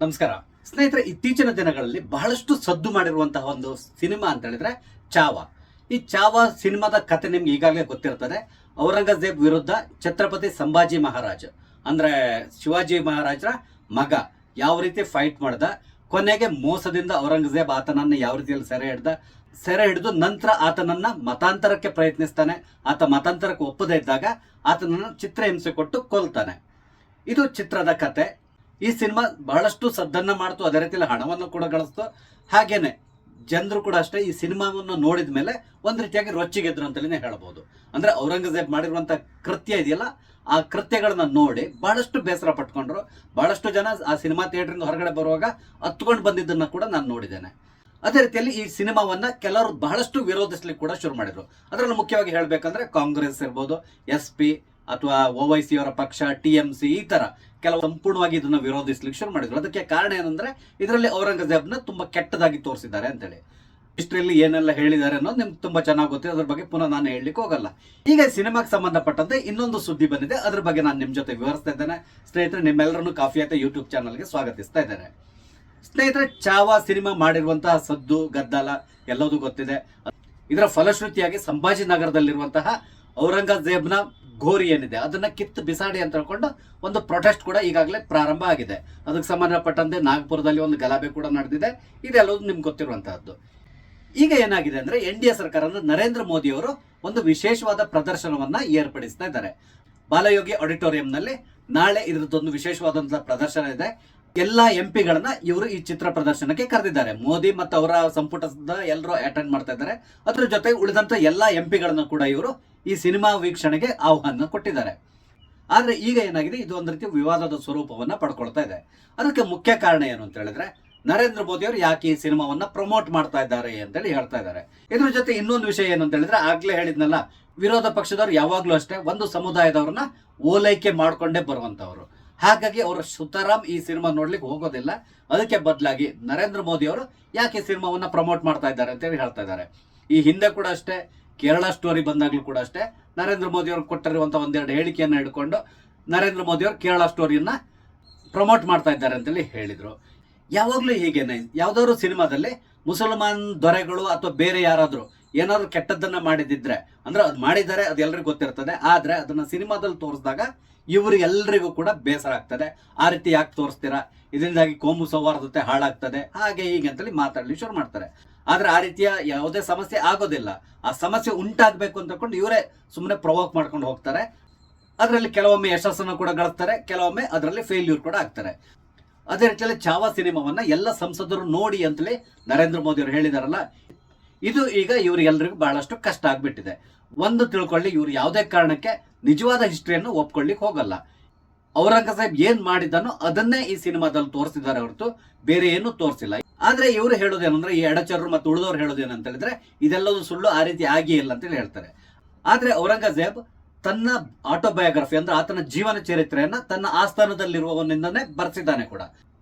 ನಮಸ್ಕಾರ ಸ್ನೇಹಿತರೆ, ಇತ್ತೀಚಿನ ದಿನಗಳಲ್ಲಿ ಬಹಳಷ್ಟು ಸದ್ದು ಮಾಡಿರುವಂತಹ ಒಂದು ಸಿನಿಮಾ ಅಂತ ಹೇಳಿದ್ರೆ ಚಾವಾ. ಈ ಚಾವಾ ಸಿನಿಮಾದ ಕತೆ ನಿಮ್ಗೆ ಈಗಾಗಲೇ ಗೊತ್ತಿರ್ತದೆ. ಔರಂಗಜೇಬ್ ವಿರುದ್ಧ ಛತ್ರಪತಿ ಸಂಭಾಜಿ ಮಹಾರಾಜ್ ಅಂದ್ರೆ ಶಿವಾಜಿ ಮಹಾರಾಜರ ಮಗ ಯಾವ ರೀತಿ ಫೈಟ್ ಮಾಡ್ದ, ಕೊನೆಗೆ ಮೋಸದಿಂದ ಔರಂಗಜೇಬ್ ಆತನನ್ನ ಯಾವ ರೀತಿಯಲ್ಲಿ ಸೆರೆ ಹಿಡಿದು ನಂತರ ಆತನನ್ನ ಮತಾಂತರಕ್ಕೆ ಪ್ರಯತ್ನಿಸ್ತಾನೆ. ಆತ ಮತಾಂತರಕ್ಕೆ ಒಪ್ಪದೇ ಇದ್ದಾಗ ಆತನನ್ನ ಚಿತ್ರಹಿಂಸೆ ಕೊಟ್ಟು ಕೊಲ್ತಾನೆ. ಇದು ಚಿತ್ರದ ಕತೆ. ಈ ಸಿನಿಮಾ ಬಹಳಷ್ಟು ಸದ್ದನ್ನ ಮಾಡ್ತು, ಅದೇ ರೀತಿಯಲ್ಲಿ ಹಣವನ್ನು ಕೂಡ ಗಳಿಸ್ತು. ಹಾಗೇನೆ ಜನರು ಕೂಡ ಅಷ್ಟೇ ಈ ಸಿನಿಮಾವನ್ನು ನೋಡಿದ ಮೇಲೆ ಒಂದ್ ರೀತಿಯಾಗಿ ರೊಚ್ಚಿಗೆದ್ರು ಅಂತಲೇ ಹೇಳ್ಬೋದು. ಅಂದ್ರೆ ಔರಂಗಜೇಬ್ ಮಾಡಿರುವಂತ ಕೃತ್ಯ ಇದೆಯಲ್ಲ, ಆ ಕೃತ್ಯಗಳನ್ನ ನೋಡಿ ಬಹಳಷ್ಟು ಬೇಸರ ಪಟ್ಕೊಂಡ್ರು. ಬಹಳಷ್ಟು ಜನ ಆ ಸಿನಿಮಾ ಥಿಯೇಟರ್ ಹೊರಗಡೆ ಬರುವಾಗ ಹತ್ಕೊಂಡು ಬಂದಿದ್ದನ್ನ ಕೂಡ ನಾನು ನೋಡಿದ್ದೇನೆ. ಅದೇ ರೀತಿಯಲ್ಲಿ ಈ ಸಿನಿಮಾವನ್ನ ಕೆಲವರು ಬಹಳಷ್ಟು ವಿರೋಧಿಸ್ಲಿಕ್ಕೆ ಕೂಡ ಶುರು ಮಾಡಿದ್ರು. ಅದರಲ್ಲಿ ಮುಖ್ಯವಾಗಿ ಹೇಳ್ಬೇಕಂದ್ರೆ ಕಾಂಗ್ರೆಸ್ ಇರ್ಬೋದು, SP ಅಥವಾ OIC ಅವರ ಪಕ್ಷ, TMC ಈ ತರ ಕೆಲವು ಸಂಪೂರ್ಣವಾಗಿ ಇದನ್ನ ವಿರೋಧಿಸ್ಲಿಕ್ಕೆ ಶುರು ಮಾಡಿದ್ರು. ಅದಕ್ಕೆ ಕಾರಣ ಏನಂದ್ರೆ ಇದರಲ್ಲಿ ಔರಂಗಜೇಬ್ನ ತುಂಬಾ ಕೆಟ್ಟದಾಗಿ ತೋರಿಸಿದ್ದಾರೆ ಅಂತೇಳಿ. ಹಿಸ್ಟ್ರಿಯಲ್ಲಿ ಏನೆಲ್ಲ ಹೇಳಿದ್ದಾರೆ ಅನ್ನೋದು ನಿಮ್ಗೆ ತುಂಬಾ ಚೆನ್ನಾಗಿ ಗೊತ್ತಿದೆ. ಅದ್ರ ಬಗ್ಗೆ ಪುನಃ ನಾನು ಹೇಳಲಿಕ್ಕೆ ಹೋಗಲ್ಲ. ಈಗ ಸಿನಿಮಾಗೆ ಸಂಬಂಧಪಟ್ಟಂತೆ ಇನ್ನೊಂದು ಸುದ್ದಿ ಬಂದಿದೆ, ಅದ್ರ ಬಗ್ಗೆ ನಾನು ನಿಮ್ ಜೊತೆ ವಿವರಿಸ್ತಾ ಇದ್ದೇನೆ. ಸ್ನೇಹಿತರೆ, ನಿಮ್ಮೆಲ್ಲರನ್ನು ಕಾಫಿ ಆಯ್ತಾ ಯೂಟ್ಯೂಬ್ ಚಾನಲ್ಗೆ ಸ್ವಾಗತಿಸ್ತಾ ಇದ್ದೇನೆ. ಸ್ನೇಹಿತರೆ, ಚಾವಾ ಸಿನಿಮಾ ಮಾಡಿರುವಂತಹ ಸದ್ದು ಗದ್ದಲ ಎಲ್ಲದೂ ಗೊತ್ತಿದೆ. ಇದರ ಫಲಶ್ರುತಿಯಾಗಿ ಸಂಭಾಜಿನಗರದಲ್ಲಿರುವಂತಹ ಔರಂಗಜೇಬ್ನ ಗೋರಿ ಏನಿದೆ ಅದನ್ನ ಕಿತ್ತು ಬಿಸಾಡಿ ಅಂತ ಹೇಳ್ಕೊಂಡು ಒಂದು ಪ್ರೊಟೆಸ್ಟ್ ಕೂಡ ಈಗಾಗಲೇ ಪ್ರಾರಂಭ ಆಗಿದೆ. ಅದಕ್ಕೆ ಸಂಬಂಧಪಟ್ಟಂತೆ ನಾಗಪುರದಲ್ಲಿ ಒಂದು ಗಲಾಭೆ ಕೂಡ ನಡೆದಿದೆ. ಇದೆಲ್ಲವೂ ನಿಮ್ಗೆ ಗೊತ್ತಿರುವಂತಹದ್ದು. ಈಗ ಏನಾಗಿದೆ ಅಂದ್ರೆ NDA ಸರ್ಕಾರ ಅಂದ್ರೆ ನರೇಂದ್ರ ಮೋದಿ ಅವರು ಒಂದು ವಿಶೇಷವಾದ ಪ್ರದರ್ಶನವನ್ನ ಏರ್ಪಡಿಸ್ತಾ ಇದ್ದಾರೆ. ಬಾಲಯೋಗಿ ಆಡಿಟೋರಿಯಂನಲ್ಲಿ ನಾಳೆ ಇದರದ್ದೊಂದು ವಿಶೇಷವಾದಂತಹ ಪ್ರದರ್ಶನ ಇದೆ. ಎಲ್ಲಾ MP ಗಳನ್ನ ಇವರು ಈ ಚಿತ್ರ ಪ್ರದರ್ಶನಕ್ಕೆ ಕರೆದಿದ್ದಾರೆ. ಮೋದಿ ಮತ್ತು ಅವರ ಸಂಪುಟದ ಎಲ್ಲರೂ ಅಟೆಂಡ್ ಮಾಡ್ತಾ ಇದ್ದಾರೆ. ಅದ್ರ ಜೊತೆ ಉಳಿದಂತ ಎಲ್ಲಾ MP ಗಳನ್ನ ಕೂಡ ಇವರು ಈ ಸಿನಿಮಾ ವೀಕ್ಷಣೆಗೆ ಆಹ್ವಾನ ಕೊಟ್ಟಿದ್ದಾರೆ. ಆದ್ರೆ ಈಗ ಏನಾಗಿದೆ, ಇದು ಒಂದು ರೀತಿ ವಿವಾದದ ಸ್ವರೂಪವನ್ನ ಪಡ್ಕೊಳ್ತಾ ಇದೆ. ಅದಕ್ಕೆ ಮುಖ್ಯ ಕಾರಣ ಏನು ಅಂತ ಹೇಳಿದ್ರೆ, ನರೇಂದ್ರ ಮೋದಿ ಅವರು ಯಾಕೆ ಈ ಸಿನಿಮಾವನ್ನ ಪ್ರಮೋಟ್ ಮಾಡ್ತಾ ಇದ್ದಾರೆ ಅಂತೇಳಿ ಹೇಳ್ತಾ ಇದ್ದಾರೆ. ಇದ್ರ ಜೊತೆ ಇನ್ನೊಂದು ವಿಷಯ ಏನು ಅಂತ ಹೇಳಿದ್ರೆ, ಆಗ್ಲೇ ಹೇಳಿದ್ನಲ್ಲ, ವಿರೋಧ ಪಕ್ಷದವರು ಯಾವಾಗ್ಲೂ ಅಷ್ಟೇ ಒಂದು ಸಮುದಾಯದವ್ರನ್ನ ಓಲೈಕೆ ಮಾಡ್ಕೊಂಡೇ ಬರುವಂತವ್ರು. ಹಾಗಾಗಿ ಅವರು ಸುತರಾಮ್ ಈ ಸಿನಿಮಾ ನೋಡ್ಲಿಕ್ಕೆ ಹೋಗೋದಿಲ್ಲ. ಅದಕ್ಕೆ ಬದಲಾಗಿ ನರೇಂದ್ರ ಮೋದಿ ಅವರು ಯಾಕೆ ಸಿನಿಮಾವನ್ನ ಪ್ರಮೋಟ್ ಮಾಡ್ತಾ ಇದ್ದಾರೆ ಅಂತ ಹೇಳಿ ಹೇಳ್ತಾ ಇದ್ದಾರೆ. ಈ ಹಿಂದೆ ಕೂಡ ಅಷ್ಟೇ, ಕೇರಳ ಸ್ಟೋರಿ ಬಂದಾಗ್ಲೂ ಕೂಡ ಅಷ್ಟೇ, ನರೇಂದ್ರ ಮೋದಿ ಅವರು ಕೊಟ್ಟಿರುವಂತ ಒಂದೆರಡು ಹೇಳಿಕೆಯನ್ನು ಹಿಡ್ಕೊಂಡು ನರೇಂದ್ರ ಮೋದಿ ಅವರು ಕೇರಳ ಸ್ಟೋರಿಯನ್ನ ಪ್ರಮೋಟ್ ಮಾಡ್ತಾ ಇದ್ದಾರೆ ಅಂತೇಳಿ ಹೇಳಿದ್ರು. ಯಾವಾಗ್ಲೂ ಹೀಗೇನೆ, ಯಾವ್ದಾದ್ರು ಸಿನಿಮಾದಲ್ಲಿ ಮುಸಲ್ಮಾನ್ ದೊರೆಗಳು ಅಥವಾ ಬೇರೆ ಯಾರಾದ್ರೂ ಏನಾದ್ರು ಕೆಟ್ಟದ್ದನ್ನ ಮಾಡಿದಿದ್ರೆ ಅಂದ್ರೆ ಅದು ಮಾಡಿದ್ದಾರೆ, ಅದು ಎಲ್ರಿಗೂ ಗೊತ್ತಿರ್ತದೆ. ಆದ್ರೆ ಅದನ್ನ ಸಿನಿಮಾದಲ್ಲಿ ತೋರಿಸಿದಾಗ ಇವರಿಗೆಲ್ಲರಿಗೂ ಕೂಡ ಬೇಸರ ಆಗ್ತದೆ. ಆ ರೀತಿ ಯಾಕೆ ತೋರಿಸ್ತೀರಾ, ಇದರಿಂದಾಗಿ ಕೋಮು ಸೌಹಾರ್ದತೆ ಹಾಳಾಗ್ತದೆ, ಹಾಗೆ ಹೀಗೆ ಅಂತೇಳಿ ಮಾತಾಡ್ಲಿ ಶುರು ಮಾಡ್ತಾರೆ. ಆದ್ರೆ ಆ ರೀತಿಯ ಯಾವುದೇ ಸಮಸ್ಯೆ ಆಗೋದಿಲ್ಲ. ಆ ಸಮಸ್ಯೆ ಉಂಟಾಗಬೇಕು ಅಂತಕೊಂಡು ಇವರೇ ಸುಮ್ಮನೆ ಪ್ರವೋಕ್ ಮಾಡ್ಕೊಂಡು ಹೋಗ್ತಾರೆ. ಅದರಲ್ಲಿ ಕೆಲವೊಮ್ಮೆ ಯಶಸ್ಸನ್ನು ಕೂಡ ಗಳಿಸ್ತಾರೆ, ಕೆಲವೊಮ್ಮೆ ಅದರಲ್ಲಿ ಫೇಲ್ಯೂರ್ ಕೂಡ ಆಗ್ತಾರೆ. ಅದೇ ರೀತಿಯಲ್ಲಿ ಚಾವಾ ಸಿನಿಮಾವನ್ನ ಎಲ್ಲ ಸಂಸದರು ನೋಡಿ ಅಂತೇಳಿ ನರೇಂದ್ರ ಮೋದಿ ಅವರು ಹೇಳಿದಾರಲ್ಲ, ಇದು ಈಗ ಇವರಿಗೆಲ್ಲರಿಗೂ ಬಹಳಷ್ಟು ಕಷ್ಟ ಆಗ್ಬಿಟ್ಟಿದೆ. ಒಂದು ತಿಳ್ಕೊಳ್ಳಿ, ಇವ್ರು ಯಾವುದೇ ಕಾರಣಕ್ಕೆ ನಿಜವಾದ ಹಿಸ್ಟ್ರಿಯನ್ನು ಒಪ್ಕೊಳ್ಳಿಕ್ ಹೋಗಲ್ಲ. ಔರಂಗಜೇಬ್ ಏನ್ ಮಾಡಿದ್ದಾನೋ ಅದನ್ನೇ ಈ ಸಿನಿಮಾದಲ್ಲಿ ತೋರಿಸಿದ್ದಾರೆ ಹೊರತು ಬೇರೆ ಏನು ತೋರಿಸಿಲ್ಲ. ಆದ್ರೆ ಇವರು ಹೇಳೋದೇನಂದ್ರೆ, ಈ ಎಡಚರರು ಮತ್ತು ಉಳಿದವರು ಹೇಳೋದೇನಂತ ಹೇಳಿದ್ರೆ ಇದೆಲ್ಲವೂ ಸುಳ್ಳು, ಆ ರೀತಿ ಆಗಿಯೇ ಇಲ್ಲ ಅಂತೇಳಿ ಹೇಳ್ತಾರೆ. ಆದ್ರೆ ಔರಂಗಜೇಬ್ ತನ್ನ ಆಟೋಬಯೋಗ್ರಫಿ ಅಂದ್ರೆ ಆತನ ಜೀವನ ಚರಿತ್ರೆಯನ್ನ ತನ್ನ ಆಸ್ಥಾನದಲ್ಲಿರುವವನಿಂದನೇ ಬರ್ಸಿದ್ದಾನೆ ಕೂಡ.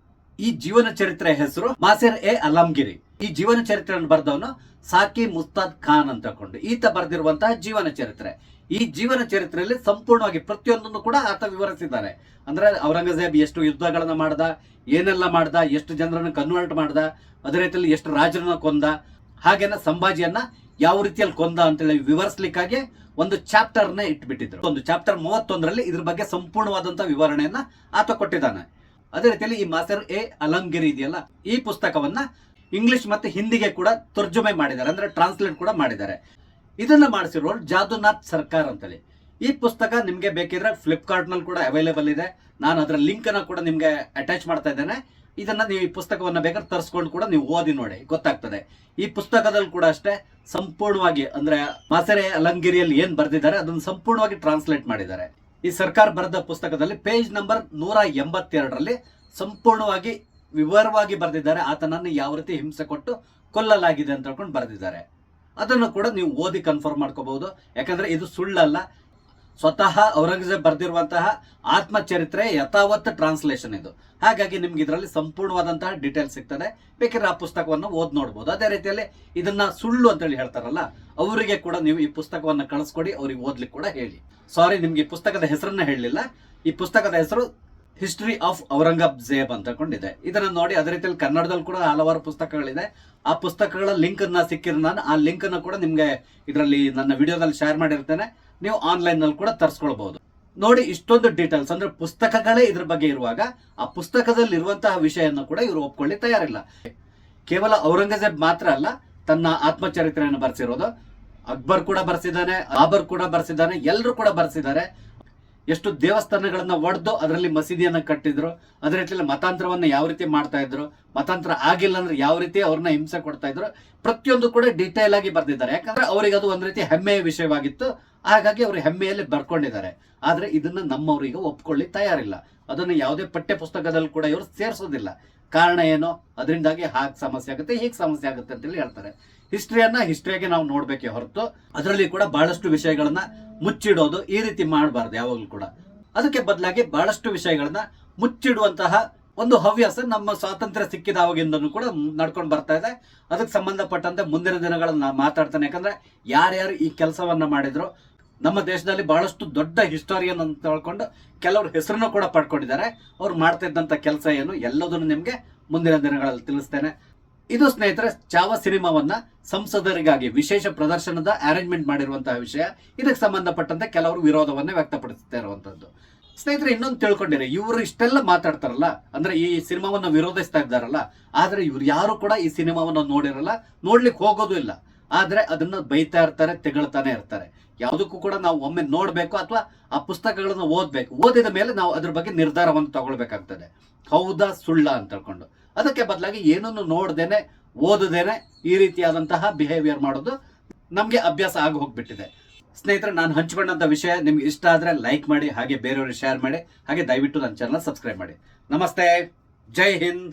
ಈ ಜೀವನ ಚರಿತ್ರೆ ಹೆಸರು ಮಾಸಿರ್-ಎ-ಅಲಮ್ಗಿರಿ. ಈ ಜೀವನ ಚರಿತ್ರೆಯನ್ನು ಬರೆದವನು ಸಾಕಿ ಮುಸ್ತಾದ್ ಖಾನ್ ಅಂತ ಕೊಂಡು ಈತ ಬರೆದಿರುವಂತಹ ಜೀವನ ಚರಿತ್ರೆ. ಈ ಜೀವನ ಚರಿತ್ರೆಯಲ್ಲಿ ಸಂಪೂರ್ಣವಾಗಿ ಪ್ರತಿಯೊಂದನ್ನು ಕೂಡ ಆತ ವಿವರಿಸಿದ್ದಾರೆ. ಅಂದ್ರೆ ಔರಂಗಜೇಬ್ ಎಷ್ಟು ಯುದ್ಧಗಳನ್ನ ಮಾಡ್ದ, ಏನೆಲ್ಲ ಮಾಡ್ದ, ಎಷ್ಟು ಜನರನ್ನು ಕನ್ವರ್ಟ್ ಮಾಡ್ದ, ಅದೇ ರೀತಿಯಲ್ಲಿ ಎಷ್ಟು ರಾಜರನ್ನ ಕೊಂದ, ಹಾಗೇನ ಸಂಭಾಜಿಯನ್ನ ಯಾವ ರೀತಿಯಲ್ಲಿ ಕೊಂದ ಅಂತೇಳಿ ವಿವರಿಸಲಿಕ್ಕಾಗಿ ಒಂದು ಚಾಪ್ಟರ್ನ ಇಟ್ಬಿಟ್ಟಿದ್ರು. ಒಂದು ಚಾಪ್ಟರ್ 31ರಲ್ಲಿ ಇದ್ರ ಬಗ್ಗೆ ಸಂಪೂರ್ಣವಾದಂತಹ ವಿವರಣೆಯನ್ನ ಆತ ಕೊಟ್ಟಿದ್ದಾನೆ. ಅದೇ ರೀತಿಯಲ್ಲಿ ಈ ಮಾಸಿರ್-ಎ-ಅಲಮ್ಗಿರಿ ಇದೆಯಲ್ಲ, ಈ ಪುಸ್ತಕವನ್ನ ಇಂಗ್ಲಿಷ್ ಮತ್ತೆ ಹಿಂದಿಗೆ ಕೂಡ ತರ್ಜುಮೆ ಮಾಡಿದ್ದಾರೆ, ಅಂದ್ರೆ ಟ್ರಾನ್ಸ್ಲೇಟ್ ಕೂಡ ಮಾಡಿದ್ದಾರೆ. ಇದನ್ನ ಮಾಡಿಸಿರೋರು ಜಾದುನಾಥ್ ಸರ್ಕಾರ್ ಅಂತೇಳಿ. ಈ ಪುಸ್ತಕ ನಿಮ್ಗೆ ಬೇಕಿದ್ರೆ ಫ್ಲಿಪ್ಕಾರ್ಟ್ ನಲ್ಲಿ ಕೂಡ ಅವೈಲೇಬಲ್ ಇದೆ. ನಾನು ಅದರ ಲಿಂಕ್ ಅನ್ನ ಕೂಡ ನಿಮ್ಗೆ ಅಟ್ಯಾಚ್ ಮಾಡ್ತಾ ಇದ್ದೇನೆ. ಇದನ್ನ ನೀವು ಈ ಪುಸ್ತಕವನ್ನ ಬೇಕಾದ್ರೆ ತರಿಸ್ಕೊಂಡು ಕೂಡ ನೀವು ಓದಿ ನೋಡಿ, ಗೊತ್ತಾಗ್ತದೆ. ಈ ಪುಸ್ತಕದಲ್ಲಿ ಕೂಡ ಅಷ್ಟೇ ಸಂಪೂರ್ಣವಾಗಿ ಅಂದ್ರೆ ಮಾಸಿರ್-ಎ-ಅಲಮ್ಗಿರಿಯಲ್ಲಿ ಏನ್ ಬರ್ದಿದ್ದಾರೆ ಅದನ್ನ ಸಂಪೂರ್ಣವಾಗಿ ಟ್ರಾನ್ಸ್ಲೇಟ್ ಮಾಡಿದ್ದಾರೆ. ಈ ಸರ್ಕಾರ ಬರೆದ ಪುಸ್ತಕದಲ್ಲಿ ಪೇಜ್ ನಂಬರ್ 182ರಲ್ಲಿ ಸಂಪೂರ್ಣವಾಗಿ ವಿವರವಾಗಿ ಬರೆದಿದ್ದಾರೆ. ಆತನನ್ನು ಯಾವ ರೀತಿ ಹಿಂಸೆ ಕೊಟ್ಟು ಕೊಲ್ಲಲಾಗಿದೆ ಅಂತ ಹೇಳ್ಕೊಂಡು ಬರೆದಿದ್ದಾರೆ. ಅದನ್ನು ಕೂಡ ನೀವು ಓದಿ ಕನ್ಫರ್ಮ್ ಮಾಡ್ಕೋಬಹುದು. ಯಾಕಂದ್ರೆ ಇದು ಸುಳ್ಳಲ್ಲ, ಸ್ವತಃ ಔರಂಗಜೇಬ್ ಬರೆದಿರುವಂತಹ ಆತ್ಮಚರಿತ್ರೆ ಯಥಾವತ್ ಟ್ರಾನ್ಸ್ಲೇಷನ್ ಇದು. ಹಾಗಾಗಿ ನಿಮ್ಗೆ ಇದರಲ್ಲಿ ಸಂಪೂರ್ಣವಾದಂತಹ ಡೀಟೇಲ್ಸ್ ಸಿಗ್ತದೆ. ಬೇಕಾದ್ರೆ ಆ ಪುಸ್ತಕವನ್ನು ಓದ್ ನೋಡ್ಬೋದು. ಅದೇ ರೀತಿಯಲ್ಲಿ ಇದನ್ನ ಸುಳ್ಳು ಅಂತೇಳಿ ಹೇಳ್ತಾರಲ್ಲ, ಅವರಿಗೆ ಕೂಡ ನೀವು ಈ ಪುಸ್ತಕವನ್ನ ಕಳಿಸ್ಕೊಡಿ, ಅವ್ರಿಗೆ ಓದ್ಲಿಕ್ಕೆ ಕೂಡ ಹೇಳಿ. ಸಾರಿ, ನಿಮ್ಗೆ ಈ ಪುಸ್ತಕದ ಹೆಸರನ್ನ ಹೇಳಲಿಲ್ಲ. ಈ ಪುಸ್ತಕದ ಹೆಸರು ಹಿಸ್ಟ್ರಿ ಆಫ್ ಔರಂಗಜೇಬ್ ಅಂತ ಕೊಂಡಿದೆ. ಇದನ್ನ ನೋಡಿ ಅದೇ ರೀತಿಯಲ್ಲಿ ಕನ್ನಡದಲ್ಲಿ ಕೂಡ ಹಲವಾರು ಪುಸ್ತಕಗಳಿದೆ. ಆ ಪುಸ್ತಕಗಳ ಲಿಂಕ್ ಅನ್ನ ಸಿಕ್ಕಿರೋ ನಾನು ಆ ಲಿಂಕ್ ಅನ್ನು ಕೂಡ ನಿಮ್ಗೆ ಇದರಲ್ಲಿ ನನ್ನ ವಿಡಿಯೋದಲ್ಲಿ ಶೇರ್ ಮಾಡಿರ್ತೇನೆ. ನೀವು ಆನ್ಲೈನ್ ನಲ್ಲಿ ಕೂಡ ತರಿಸ್ಕೊಳ್ಬಹುದು. ನೋಡಿ, ಇಷ್ಟೊಂದು ಡೀಟೇಲ್ಸ್ ಅಂದ್ರೆ ಪುಸ್ತಕಗಳೇ ಇದ್ರ ಬಗ್ಗೆ ಇರುವಾಗ ಆ ಪುಸ್ತಕದಲ್ಲಿ ಇರುವಂತಹ ವಿಷಯವನ್ನು ಕೂಡ ಇವರು ಒಪ್ಕೊಳ್ಳಿ ತಯಾರಿಲ್ಲ. ಕೇವಲ ಔರಂಗಜೇಬ್ ಮಾತ್ರ ಅಲ್ಲ, ತನ್ನ ಆತ್ಮಚರಿತ್ರೆಯನ್ನು ಬರೆಸಿರೋದು ಅಕ್ಬರ್ ಕೂಡ ಬರ್ಸಿದ್ದಾನೆ, ಬಾಬರ್ ಕೂಡ ಬರ್ಸಿದ್ದಾನೆ, ಎಲ್ಲರೂ ಕೂಡ ಬರ್ಸಿದ್ದಾರೆ. ಎಷ್ಟು ದೇವಸ್ಥಾನಗಳನ್ನ ಒಡೆದು ಅದರಲ್ಲಿ ಮಸೀದಿಯನ್ನ ಕಟ್ಟಿದ್ರು, ಅದೇ ರೀತಿಯಲ್ಲಿ ಮತಾಂತರವನ್ನ ಯಾವ ರೀತಿ ಮಾಡ್ತಾ ಇದ್ರು, ಮತಾಂತರ ಆಗಿಲ್ಲ ಅಂದ್ರೆ ಯಾವ ರೀತಿ ಅವ್ರನ್ನ ಹಿಂಸೆ ಕೊಡ್ತಾ ಇದ್ರು, ಪ್ರತಿಯೊಂದು ಕೂಡ ಡೀಟೇಲ್ ಆಗಿ ಬರ್ದಿದ್ದಾರೆ. ಯಾಕಂದ್ರೆ ಅವ್ರಿಗೆ ಅದು ಒಂದ್ ರೀತಿ ಹೆಮ್ಮೆಯ ವಿಷಯವಾಗಿತ್ತು, ಹಾಗಾಗಿ ಅವರು ಹೆಮ್ಮೆಯಲ್ಲಿ ಬರ್ಕೊಂಡಿದ್ದಾರೆ. ಆದ್ರೆ ಇದನ್ನ ನಮ್ಮವ್ರಿಗೆ ಒಪ್ಕೊಳ್ಳಿ ತಯಾರಿಲ್ಲ. ಅದನ್ನು ಯಾವುದೇ ಪಠ್ಯ ಪುಸ್ತಕದಲ್ಲಿ ಕೂಡ ಇವರು ಸೇರಿಸೋದಿಲ್ಲ. ಕಾರಣ ಏನು? ಅದರಿಂದಾಗಿ ಹಾಗೆ ಸಮಸ್ಯೆ ಆಗುತ್ತೆ, ಹೀಗೆ ಸಮಸ್ಯೆ ಆಗುತ್ತೆ ಅಂತೇಳಿ ಹೇಳ್ತಾರೆ. ಹಿಸ್ಟ್ರಿಯನ್ನ ಹಿಸ್ಟ್ರಿಯಾಗಿ ನಾವು ನೋಡ್ಬೇಕೆ ಹೊರತು ಅದರಲ್ಲಿ ಕೂಡ ಬಹಳಷ್ಟು ವಿಷಯಗಳನ್ನ ಮುಚ್ಚಿಡೋದು ಈ ರೀತಿ ಮಾಡಬಾರ್ದು ಯಾವಾಗಲೂ ಕೂಡ. ಅದಕ್ಕೆ ಬದಲಾಗಿ ಬಹಳಷ್ಟು ವಿಷಯಗಳನ್ನ ಮುಚ್ಚಿಡುವಂತಹ ಒಂದು ಹವ್ಯಾಸ ನಮ್ಮ ಸ್ವಾತಂತ್ರ್ಯ ಸಿಕ್ಕಿದಾವಾಗಿಂದನೂ ಕೂಡ ನಡ್ಕೊಂಡು ಬರ್ತಾ ಇದೆ. ಅದಕ್ಕೆ ಸಂಬಂಧಪಟ್ಟಂತೆ ಮುಂದಿನ ದಿನಗಳನ್ನ ಮಾತಾಡ್ತಾನೆ. ಯಾಕಂದ್ರೆ ಯಾರ್ಯಾರು ಈ ಕೆಲಸವನ್ನ ಮಾಡಿದ್ರು, ನಮ್ಮ ದೇಶದಲ್ಲಿ ಬಹಳಷ್ಟು ದೊಡ್ಡ ಹಿಸ್ಟೋರಿಯನ್ ಅಂತ ಹೇಳ್ಕೊಂಡು ಕೆಲವರು ಹೆಸರನ್ನು ಕೂಡ ಪಡ್ಕೊಂಡಿದ್ದಾರೆ. ಅವ್ರು ಮಾಡ್ತಾ ಇದ್ದಂತ ಕೆಲಸ ಏನು ಎಲ್ಲದನ್ನು ನಿಮ್ಗೆ ಮುಂದಿನ ದಿನಗಳಲ್ಲಿ ತಿಳಿಸ್ತೇನೆ. ಇದು ಸ್ನೇಹಿತರೆ ಚಾವಾ ಸಿನಿಮಾವನ್ನ ಸಂಸದರಿಗಾಗಿ ವಿಶೇಷ ಪ್ರದರ್ಶನದ ಅರೇಂಜ್ಮೆಂಟ್ ಮಾಡಿರುವಂತಹ ವಿಷಯ. ಇದಕ್ಕೆ ಸಂಬಂಧಪಟ್ಟಂತೆ ಕೆಲವರು ವಿರೋಧವನ್ನೇ ವ್ಯಕ್ತಪಡಿಸ್ತಾ ಇರುವಂತದ್ದು. ಸ್ನೇಹಿತರೆ, ಇನ್ನೊಂದು ತಿಳ್ಕೊಂಡಿರಿ, ಇವರು ಇಷ್ಟೆಲ್ಲ ಮಾತಾಡ್ತಾರಲ್ಲ, ಅಂದ್ರೆ ಈ ಸಿನಿಮಾವನ್ನ ವಿರೋಧಿಸ್ತಾ ಇದ್ದಾರಲ್ಲ, ಆದ್ರೆ ಇವ್ರು ಯಾರು ಕೂಡ ಈ ಸಿನಿಮಾವನ್ನ ನೋಡಿರಲ್ಲ, ನೋಡ್ಲಿಕ್ಕೆ ಹೋಗೋದು ಇಲ್ಲ. ಆದ್ರೆ ಅದನ್ನ ಬೈತಾ ಇರ್ತಾರೆ, ತೆಗಳ್ತಾನೆ ಇರ್ತಾರೆ. ಯಾವುದಕ್ಕೂ ಕೂಡ ನಾವು ಒಮ್ಮೆ ನೋಡ್ಬೇಕು ಅಥವಾ ಆ ಪುಸ್ತಕಗಳನ್ನ ಓದ್ಬೇಕು. ಓದಿದ ಮೇಲೆ ನಾವು ಅದ್ರ ಬಗ್ಗೆ ನಿರ್ಧಾರವನ್ನು ತಗೊಳ್ಬೇಕಾಗ್ತದೆ, ಹೌದಾ ಸುಳ್ಳ ಅಂತ ಹೇಳ್ಕೊಂಡು. ಅದಕ್ಕೆ ಬದಲಾಗಿ ಏನನ್ನು ನೋಡ್ದೇನೆ ಓದದೇನೆ ಈ ರೀತಿಯಾದಂತಹ ಬಿಹೇವಿಯರ್ ಮಾಡೋದು ನಮ್ಗೆ ಅಭ್ಯಾಸ ಆಗಿ ಹೋಗ್ಬಿಟ್ಟಿದೆ. ಸ್ನೇಹಿತರೆ, ನಾನು ಹಂಚಿಕೊಂಡಂತ ವಿಷಯ ನಿಮ್ಗೆ ಇಷ್ಟ ಆದ್ರೆ ಲೈಕ್ ಮಾಡಿ, ಹಾಗೆ ಬೇರೆಯವ್ರಿಗೆ ಶೇರ್ ಮಾಡಿ, ಹಾಗೆ ದಯವಿಟ್ಟು ನನ್ನ ಚಾನಲ್ ಸಬ್ಸ್ಕ್ರೈಬ್ ಮಾಡಿ. ನಮಸ್ತೆ, ಜೈ ಹಿಂದ್.